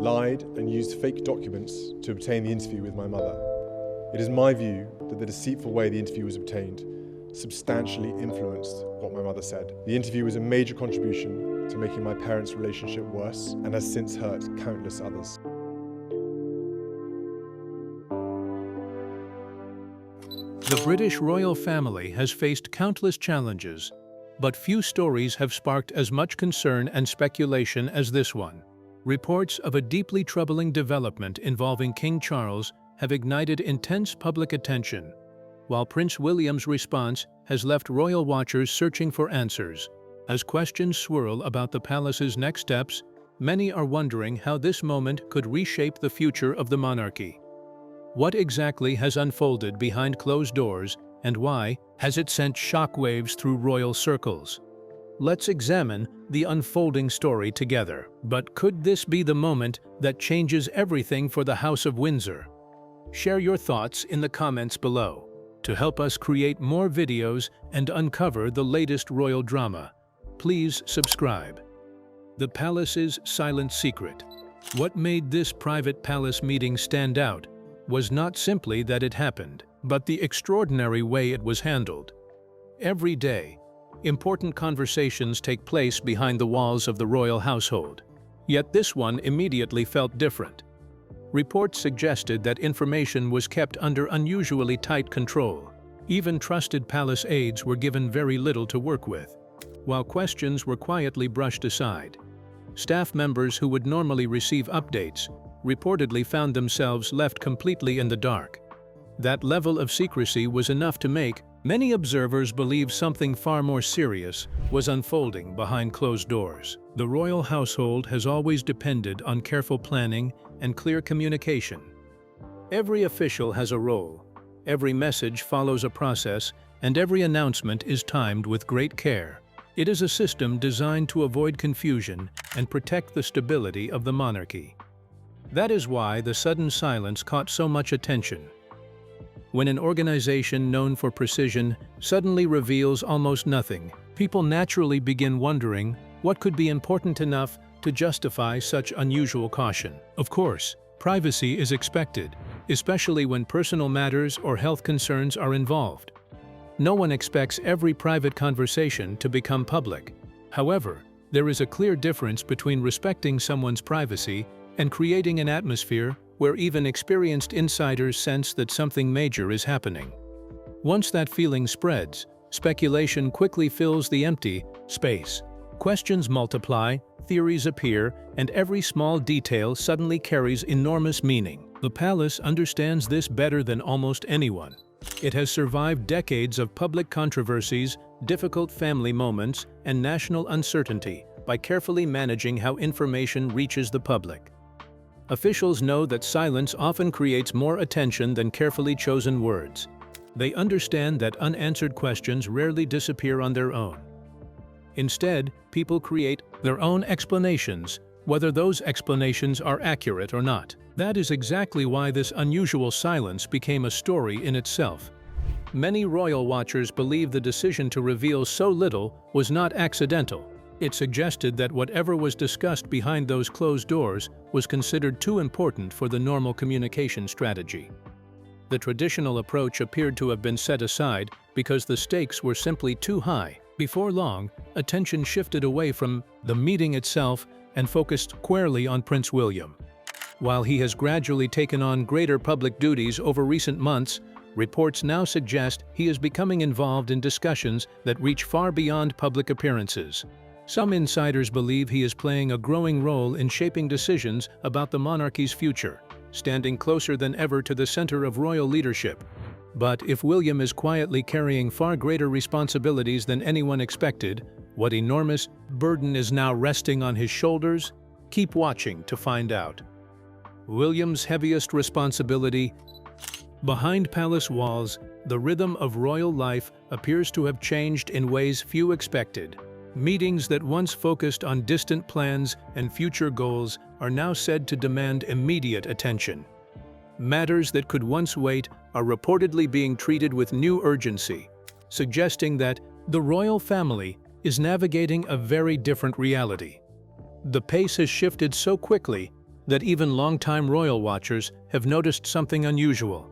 lied and used fake documents to obtain the interview with my mother. It is my view that the deceitful way the interview was obtained substantially influenced what my mother said. The interview was a major contribution to making my parents' relationship worse and has since hurt countless others. The British royal family has faced countless challenges, but few stories have sparked as much concern and speculation as this one. Reports of a deeply troubling development involving King Charles have ignited intense public attention, while Prince William's response has left royal watchers searching for answers. As questions swirl about the palace's next steps, many are wondering how this moment could reshape the future of the monarchy. What exactly has unfolded behind closed doors, and why has it sent shockwaves through royal circles? Let's examine the unfolding story together. But could this be the moment that changes everything for the House of Windsor? Share your thoughts in the comments below. To help us create more videos and uncover the latest royal drama, please subscribe. The palace's silent secret. What made this private palace meeting stand out was not simply that it happened, but the extraordinary way it was handled. Every day, important conversations take place behind the walls of the royal household. Yet this one immediately felt different. Reports suggested that information was kept under unusually tight control. Even trusted palace aides were given very little to work with, while questions were quietly brushed aside. Staff members who would normally receive updates reportedly found themselves left completely in the dark. That level of secrecy was enough to make many observers believe something far more serious was unfolding behind closed doors. The royal household has always depended on careful planning and clear communication. Every official has a role, every message follows a process, and every announcement is timed with great care. It is a system designed to avoid confusion and protect the stability of the monarchy. That is why the sudden silence caught so much attention. When an organization known for precision suddenly reveals almost nothing, people naturally begin wondering what could be important enough to justify such unusual caution. Of course, privacy is expected, especially when personal matters or health concerns are involved. No one expects every private conversation to become public. However, there is a clear difference between respecting someone's privacy and creating an atmosphere where even experienced insiders sense that something major is happening. Once that feeling spreads, speculation quickly fills the empty space. Questions multiply, theories appear, and every small detail suddenly carries enormous meaning. The palace understands this better than almost anyone. It has survived decades of public controversies, difficult family moments, and national uncertainty by carefully managing how information reaches the public. Officials know that silence often creates more attention than carefully chosen words. They understand that unanswered questions rarely disappear on their own. Instead, people create their own explanations, whether those explanations are accurate or not. That is exactly why this unusual silence became a story in itself. Many royal watchers believe the decision to reveal so little was not accidental. It suggested that whatever was discussed behind those closed doors was considered too important for the normal communication strategy. The traditional approach appeared to have been set aside because the stakes were simply too high. Before long, attention shifted away from the meeting itself and focused squarely on Prince William. While he has gradually taken on greater public duties over recent months, reports now suggest he is becoming involved in discussions that reach far beyond public appearances. Some insiders believe he is playing a growing role in shaping decisions about the monarchy's future, standing closer than ever to the center of royal leadership. But if William is quietly carrying far greater responsibilities than anyone expected, what enormous burden is now resting on his shoulders? Keep watching to find out. William's heaviest responsibility. Behind palace walls, the rhythm of royal life appears to have changed in ways few expected. Meetings that once focused on distant plans and future goals are now said to demand immediate attention. Matters that could once wait are reportedly being treated with new urgency, suggesting that the royal family is navigating a very different reality. The pace has shifted so quickly that even longtime royal watchers have noticed something unusual.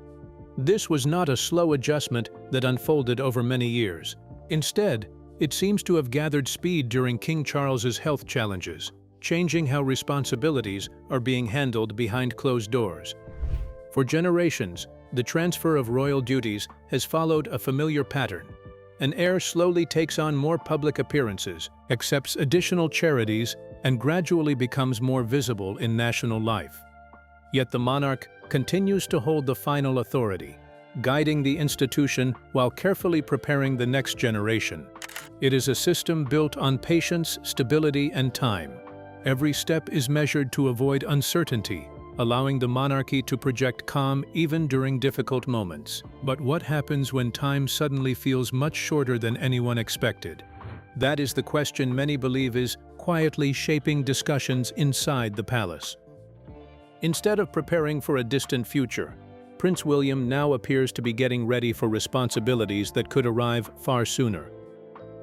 This was not a slow adjustment that unfolded over many years. Instead, it seems to have gathered speed during King Charles's health challenges, changing how responsibilities are being handled behind closed doors. For generations, the transfer of royal duties has followed a familiar pattern. An heir slowly takes on more public appearances, accepts additional charities, and gradually becomes more visible in national life. Yet the monarch continues to hold the final authority, guiding the institution while carefully preparing the next generation. It is a system built on patience, stability, and time. Every step is measured to avoid uncertainty, allowing the monarchy to project calm even during difficult moments. But what happens when time suddenly feels much shorter than anyone expected? That is the question many believe is quietly shaping discussions inside the palace. Instead of preparing for a distant future, Prince William now appears to be getting ready for responsibilities that could arrive far sooner.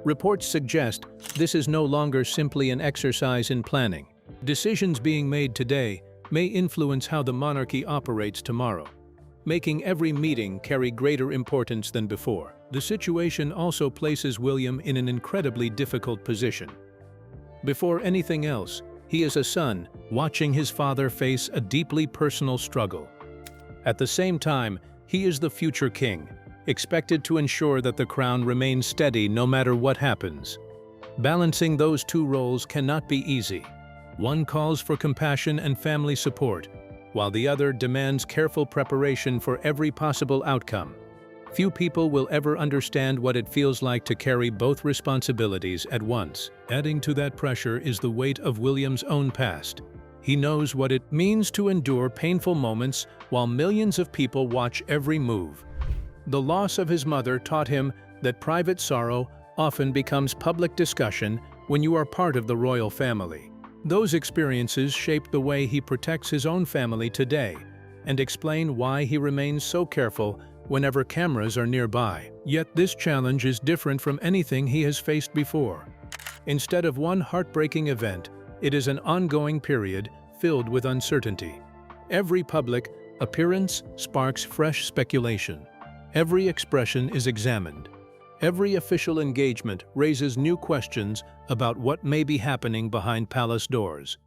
Reports suggest this is no longer simply an exercise in planning. Decisions being made today may influence how the monarchy operates tomorrow, making every meeting carry greater importance than before. The situation also places William in an incredibly difficult position. Before anything else, he is a son watching his father face a deeply personal struggle. At the same time, he is the future king, expected to ensure that the crown remains steady no matter what happens. Balancing those two roles cannot be easy. One calls for compassion and family support, while the other demands careful preparation for every possible outcome. Few people will ever understand what it feels like to carry both responsibilities at once. Adding to that pressure is the weight of William's own past. He knows what it means to endure painful moments while millions of people watch every move. The loss of his mother taught him that private sorrow often becomes public discussion when you are part of the royal family. Those experiences shape the way he protects his own family today and explain why he remains so careful whenever cameras are nearby. Yet this challenge is different from anything he has faced before. Instead of one heartbreaking event, it is an ongoing period filled with uncertainty. Every public appearance sparks fresh speculation. Every expression is examined. Every official engagement raises new questions about what may be happening behind palace doors.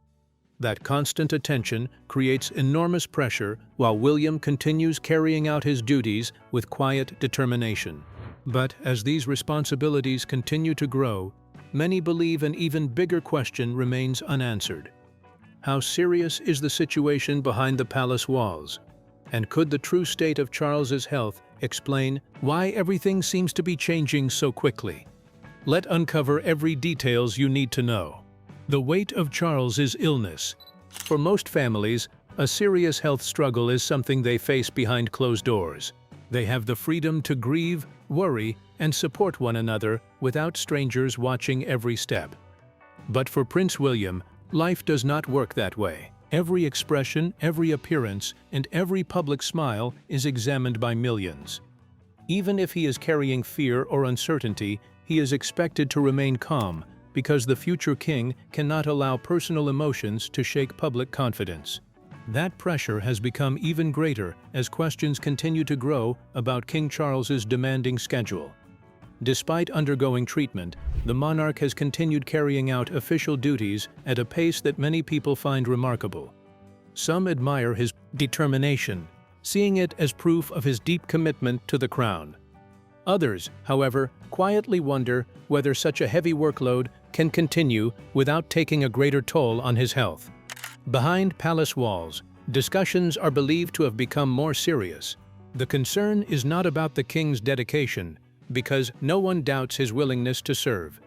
That constant attention creates enormous pressure while William continues carrying out his duties with quiet determination. But as these responsibilities continue to grow, many believe an even bigger question remains unanswered. How serious is the situation behind the palace walls? And could the true state of Charles's health explain why everything seems to be changing so quickly? Let's uncover every details you need to know. The weight of Charles's illness. For most families, a serious health struggle is something they face behind closed doors. They have the freedom to grieve, worry, and support one another without strangers watching every step. But for Prince William, life does not work that way. Every expression, every appearance, and every public smile is examined by millions. Even if he is carrying fear or uncertainty, he is expected to remain calm because the future king cannot allow personal emotions to shake public confidence. That pressure has become even greater as questions continue to grow about King Charles's demanding schedule. Despite undergoing treatment, the monarch has continued carrying out official duties at a pace that many people find remarkable. Some admire his determination, seeing it as proof of his deep commitment to the crown. Others, however, quietly wonder whether such a heavy workload can continue without taking a greater toll on his health. Behind palace walls, discussions are believed to have become more serious. The concern is not about the king's dedication, because no one doubts his willingness to serve.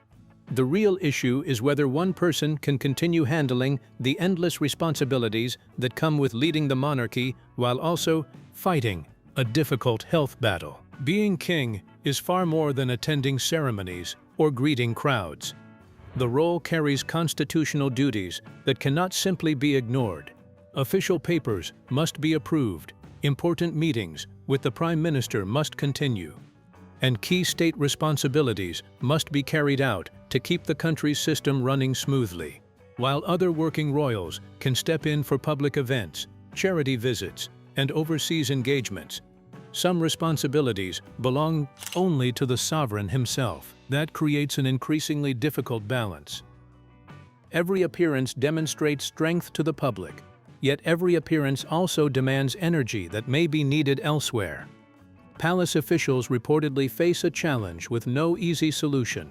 The real issue is whether one person can continue handling the endless responsibilities that come with leading the monarchy while also fighting a difficult health battle. Being king is far more than attending ceremonies or greeting crowds. The role carries constitutional duties that cannot simply be ignored. Official papers must be approved, important meetings with the Prime Minister must continue, and key state responsibilities must be carried out to keep the country's system running smoothly. while other working royals can step in for public events, charity visits, and overseas engagements. Some responsibilities belong only to the sovereign himself. That creates an increasingly difficult balance. Every appearance demonstrates strength to the public, yet every appearance also demands energy that may be needed elsewhere. Palace officials reportedly face a challenge with no easy solution.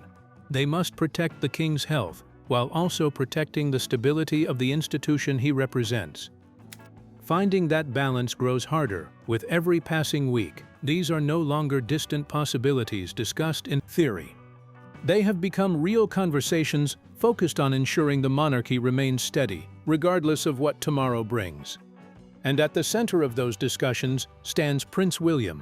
They must protect the king's health while also protecting the stability of the institution he represents. Finding that balance grows harder with every passing week. These are no longer distant possibilities discussed in theory. They have become real conversations focused on ensuring the monarchy remains steady, regardless of what tomorrow brings. And at the center of those discussions stands Prince William,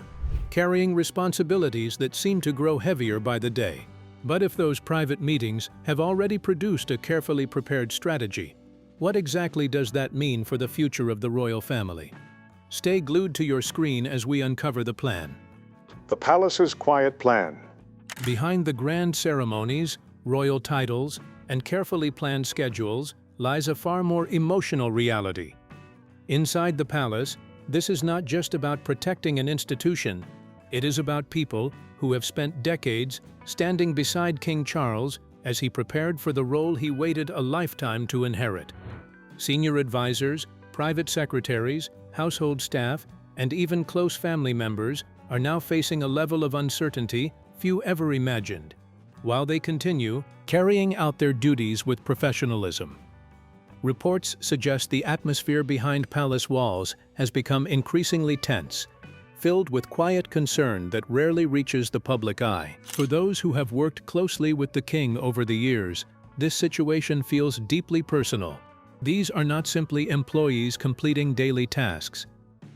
carrying responsibilities that seem to grow heavier by the day. But if those private meetings have already produced a carefully prepared strategy, what exactly does that mean for the future of the royal family? Stay glued to your screen as we uncover the plan. The palace's quiet plan. Behind the grand ceremonies, royal titles, and carefully planned schedules lies a far more emotional reality. Inside the palace, this is not just about protecting an institution. It is about people who have spent decades standing beside King Charles as he prepared for the role he waited a lifetime to inherit. Senior advisors, private secretaries, household staff, and even close family members are now facing a level of uncertainty few ever imagined, while they continue carrying out their duties with professionalism. Reports suggest the atmosphere behind palace walls has become increasingly tense, filled with quiet concern that rarely reaches the public eye. For those who have worked closely with the king over the years, this situation feels deeply personal. These are not simply employees completing daily tasks.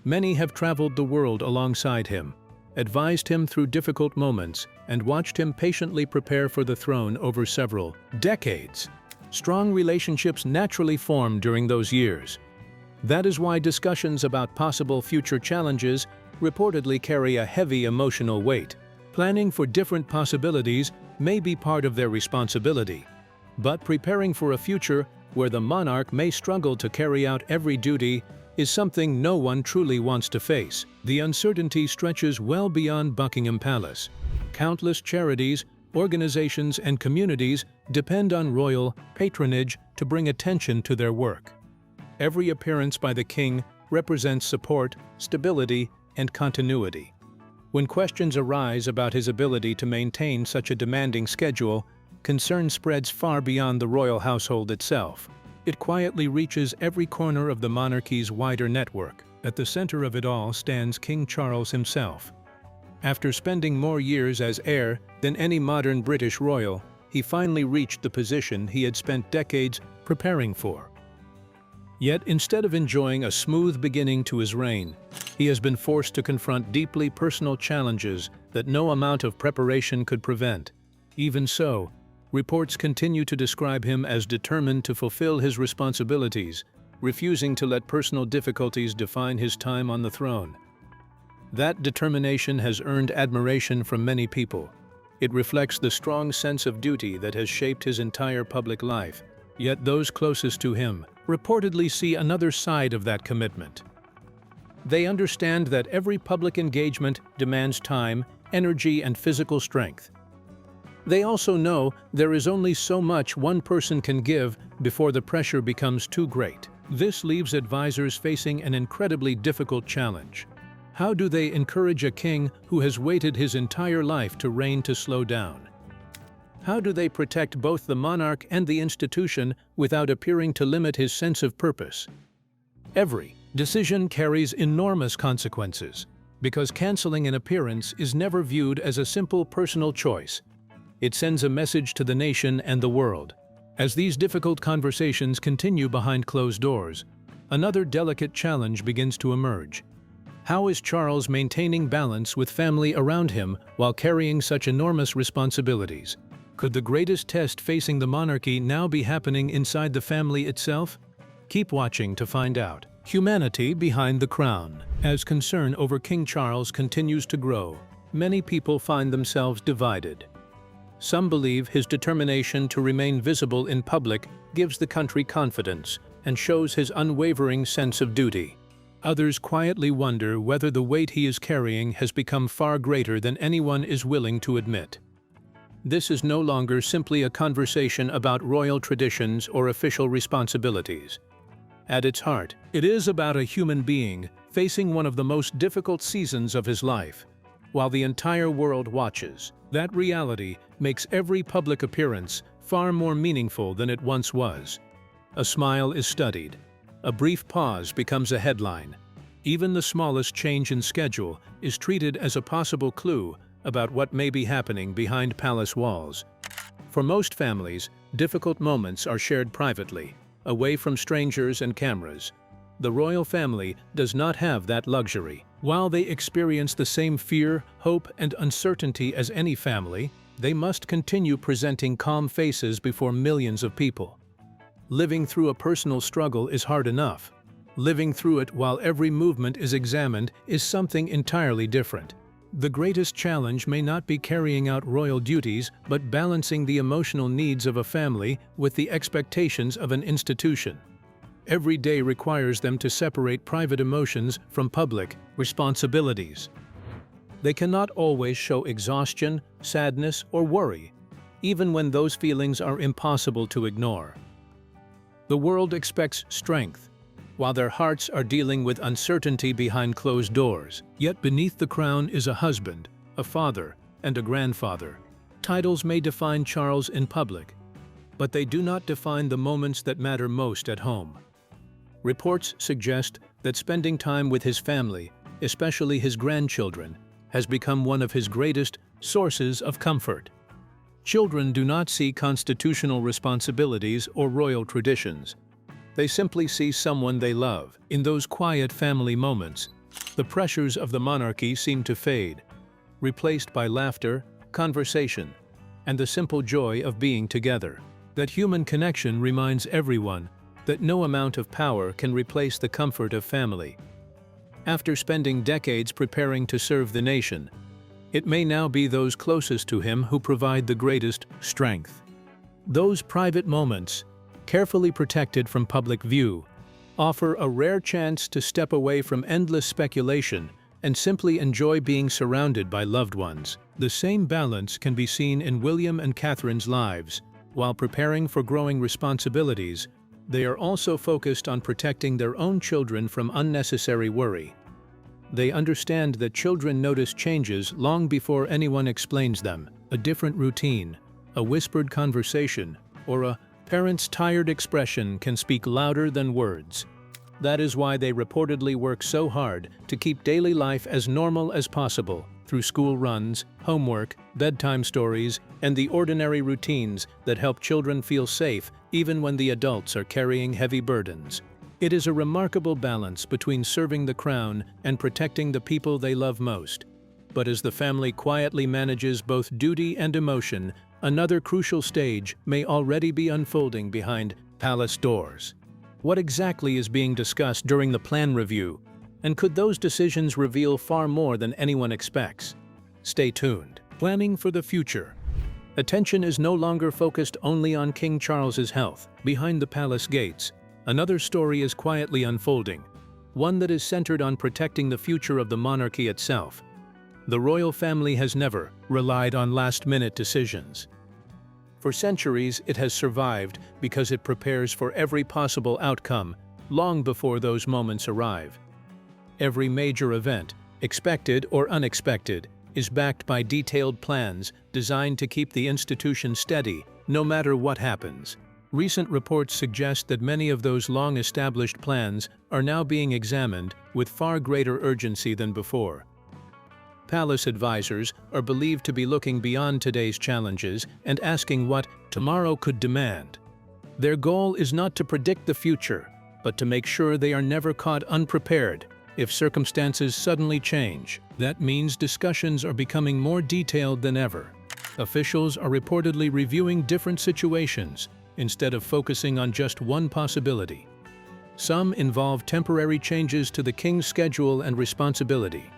Many have traveled the world alongside him, advised him through difficult moments, and watched him patiently prepare for the throne over several decades. Strong relationships naturally form during those years. That is why discussions about possible future challenges reportedly carry a heavy emotional weight. Planning for different possibilities may be part of their responsibility, but preparing for a future where the monarch may struggle to carry out every duty is something no one truly wants to face. The uncertainty stretches well beyond Buckingham Palace. Countless charities, organizations, and communities depend on royal patronage to bring attention to their work. Every appearance by the king represents support, stability, and continuity. When questions arise about his ability to maintain such a demanding schedule, concern spreads far beyond the royal household itself. It quietly reaches every corner of the monarchy's wider network. At the center of it all stands King Charles himself. After spending more years as heir than any modern British royal, he finally reached the position he had spent decades preparing for. Yet, instead of enjoying a smooth beginning to his reign, he has been forced to confront deeply personal challenges that no amount of preparation could prevent. Even so, reports continue to describe him as determined to fulfill his responsibilities, refusing to let personal difficulties define his time on the throne. That determination has earned admiration from many people. It reflects the strong sense of duty that has shaped his entire public life. Yet those closest to him reportedly see another side of that commitment. They understand that every public engagement demands time, energy, and physical strength. They also know there is only so much one person can give before the pressure becomes too great. This leaves advisors facing an incredibly difficult challenge. How do they encourage a king who has waited his entire life to reign to slow down? How do they protect both the monarch and the institution without appearing to limit his sense of purpose? Every decision carries enormous consequences, because canceling an appearance is never viewed as a simple personal choice. It sends a message to the nation and the world. As these difficult conversations continue behind closed doors, another delicate challenge begins to emerge. How is Charles maintaining balance with family around him while carrying such enormous responsibilities? Could the greatest test facing the monarchy now be happening inside the family itself? Keep watching to find out. Humanity behind the crown. As concern over King Charles continues to grow, many people find themselves divided. Some believe his determination to remain visible in public gives the country confidence and shows his unwavering sense of duty. Others quietly wonder whether the weight he is carrying has become far greater than anyone is willing to admit. This is no longer simply a conversation about royal traditions or official responsibilities. At its heart, it is about a human being facing one of the most difficult seasons of his life. While the entire world watches, that reality makes every public appearance far more meaningful than it once was. A smile is studied. A brief pause becomes a headline. Even the smallest change in schedule is treated as a possible clue about what may be happening behind palace walls. For most families, difficult moments are shared privately, away from strangers and cameras. The royal family does not have that luxury. While they experience the same fear, hope, and uncertainty as any family, they must continue presenting calm faces before millions of people. Living through a personal struggle is hard enough. Living through it while every movement is examined is something entirely different. The greatest challenge may not be carrying out royal duties, but balancing the emotional needs of a family with the expectations of an institution. Every day requires them to separate private emotions from public responsibilities. They cannot always show exhaustion, sadness, or worry, even when those feelings are impossible to ignore. The world expects strength, while their hearts are dealing with uncertainty behind closed doors. Yet beneath the crown is a husband, a father, and a grandfather. Titles may define Charles in public, but they do not define the moments that matter most at home. Reports suggest that spending time with his family, especially his grandchildren, has become one of his greatest sources of comfort. Children do not see constitutional responsibilities or royal traditions. They simply see someone they love. In those quiet family moments, the pressures of the monarchy seem to fade, replaced by laughter, conversation, and the simple joy of being together. That human connection reminds everyone that no amount of power can replace the comfort of family. After spending decades preparing to serve the nation, it may now be those closest to him who provide the greatest strength. Those private moments, carefully protected from public view, offer a rare chance to step away from endless speculation and simply enjoy being surrounded by loved ones. The same balance can be seen in William and Catherine's lives. While preparing for growing responsibilities, they are also focused on protecting their own children from unnecessary worry. They understand that children notice changes long before anyone explains them. A different routine, a whispered conversation, or a parent's tired expression can speak louder than words. That is why they reportedly work so hard to keep daily life as normal as possible through school runs, homework, bedtime stories, and the ordinary routines that help children feel safe even when the adults are carrying heavy burdens. It is a remarkable balance between serving the crown and protecting the people they love most. But as the family quietly manages both duty and emotion, another crucial stage may already be unfolding behind palace doors. What exactly is being discussed during the plan review? And could those decisions reveal far more than anyone expects? Stay tuned. Planning for the future. Attention is no longer focused only on King Charles's health. Behind the palace gates, another story is quietly unfolding, one that is centered on protecting the future of the monarchy itself. The royal family has never relied on last-minute decisions. For centuries, it has survived because it prepares for every possible outcome long before those moments arrive. Every major event, expected or unexpected, is backed by detailed plans designed to keep the institution steady no matter what happens. Recent reports suggest that many of those long-established plans are now being examined with far greater urgency than before. Palace advisors are believed to be looking beyond today's challenges and asking what tomorrow could demand. Their goal is not to predict the future, but to make sure they are never caught unprepared if circumstances suddenly change. That means discussions are becoming more detailed than ever. Officials are reportedly reviewing different situations instead of focusing on just one possibility. Some involve temporary changes to the king's schedule and responsibility.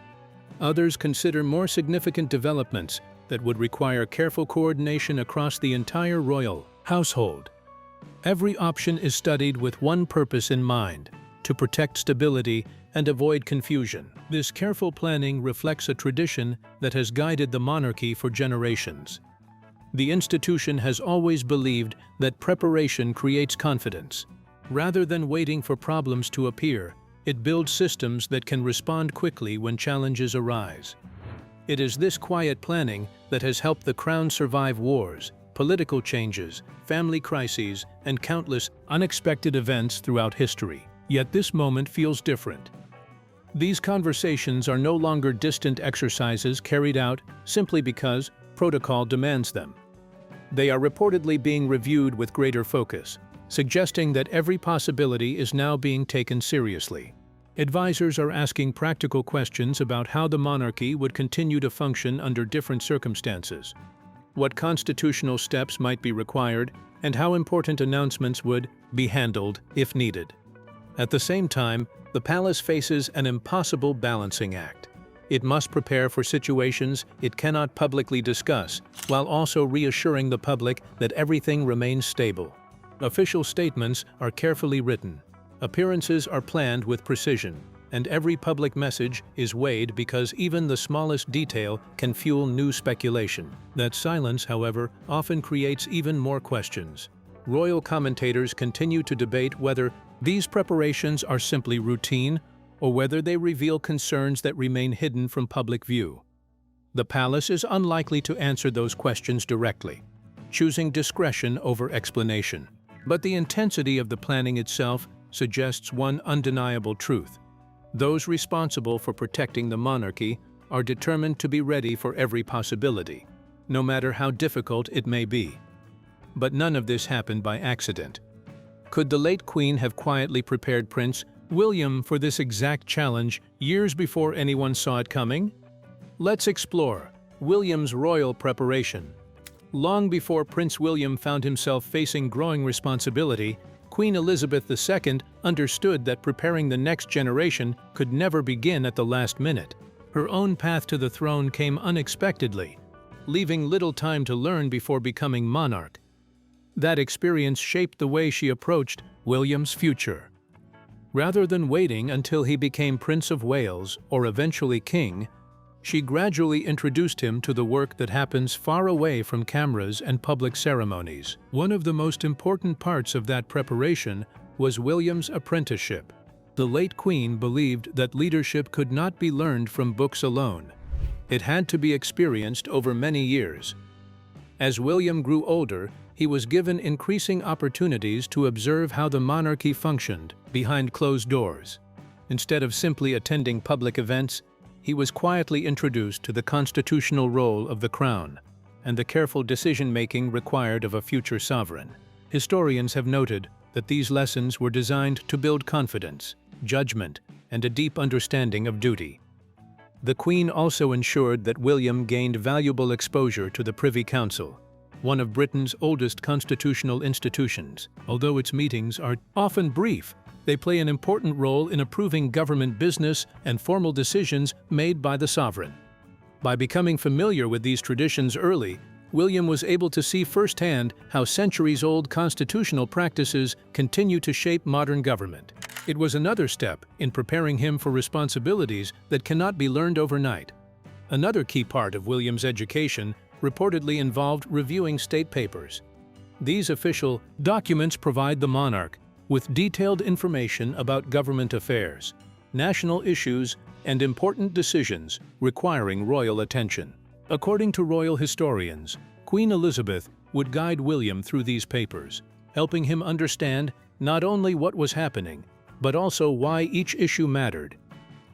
Others consider more significant developments that would require careful coordination across the entire royal household. Every option is studied with one purpose in mind: to protect stability and avoid confusion. This careful planning reflects a tradition that has guided the monarchy for generations. The institution has always believed that preparation creates confidence. Rather than waiting for problems to appear, it builds systems that can respond quickly when challenges arise. It is this quiet planning that has helped the crown survive wars, political changes, family crises, and countless unexpected events throughout history. Yet this moment feels different. These conversations are no longer distant exercises carried out simply because protocol demands them. They are reportedly being reviewed with greater focus, suggesting that every possibility is now being taken seriously. Advisors are asking practical questions about how the monarchy would continue to function under different circumstances, what constitutional steps might be required, and how important announcements would be handled if needed. At the same time, the palace faces an impossible balancing act. It must prepare for situations it cannot publicly discuss, while also reassuring the public that everything remains stable. Official statements are carefully written. Appearances are planned with precision, and every public message is weighed because even the smallest detail can fuel new speculation. That silence, however, often creates even more questions. Royal commentators continue to debate whether these preparations are simply routine or whether they reveal concerns that remain hidden from public view. The palace is unlikely to answer those questions directly, choosing discretion over explanation. But the intensity of the planning itself suggests one undeniable truth. Those responsible for protecting the monarchy are determined to be ready for every possibility, no matter how difficult it may be. But none of this happened by accident. Could the late Queen have quietly prepared Prince William for this exact challenge years before anyone saw it coming? Let's explore William's royal preparation. Long before Prince William found himself facing growing responsibility, Queen Elizabeth II understood that preparing the next generation could never begin at the last minute. Her own path to the throne came unexpectedly, leaving little time to learn before becoming monarch. That experience shaped the way she approached William's future. Rather than waiting until he became Prince of Wales or eventually king, she gradually introduced him to the work that happens far away from cameras and public ceremonies. One of the most important parts of that preparation was William's apprenticeship. The late Queen believed that leadership could not be learned from books alone. It had to be experienced over many years. As William grew older, he was given increasing opportunities to observe how the monarchy functioned behind closed doors. Instead of simply attending public events, he was quietly introduced to the constitutional role of the crown and the careful decision-making required of a future sovereign. Historians have noted that these lessons were designed to build confidence, judgment, and a deep understanding of duty. The Queen also ensured that William gained valuable exposure to the Privy Council, one of Britain's oldest constitutional institutions. Although its meetings are often brief, they play an important role in approving government business and formal decisions made by the sovereign. By becoming familiar with these traditions early, William was able to see firsthand how centuries-old constitutional practices continue to shape modern government. It was another step in preparing him for responsibilities that cannot be learned overnight. Another key part of William's education reportedly involved reviewing state papers. These official documents provide the monarch with detailed information about government affairs, national issues, and important decisions requiring royal attention. According to royal historians, Queen Elizabeth would guide William through these papers, helping him understand not only what was happening, but also why each issue mattered.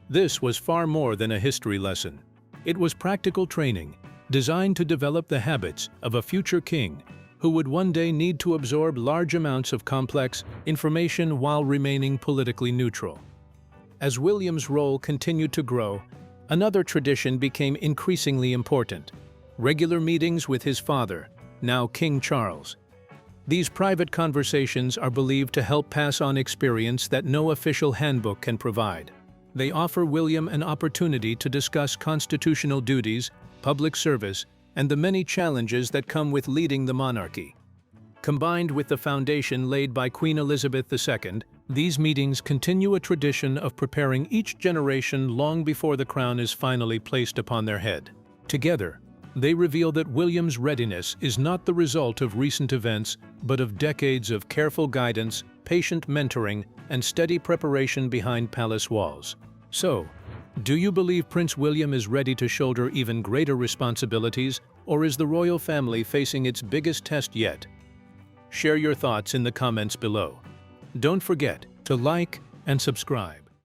This was far more than a history lesson. It was practical training, designed to develop the habits of a future king who would one day need to absorb large amounts of complex information while remaining politically neutral. As William's role continued to grow, another tradition became increasingly important: regular meetings with his father, now King Charles. These private conversations are believed to help pass on experience that no official handbook can provide. They offer William an opportunity to discuss constitutional duties, public service, and the many challenges that come with leading the monarchy. Combined with the foundation laid by Queen Elizabeth II, these meetings continue a tradition of preparing each generation long before the crown is finally placed upon their head. Together, they reveal that William's readiness is not the result of recent events, but of decades of careful guidance, patient mentoring, and steady preparation behind palace walls. So, do you believe Prince William is ready to shoulder even greater responsibilities, or is the royal family facing its biggest test yet? Share your thoughts in the comments below. Don't forget to like and subscribe.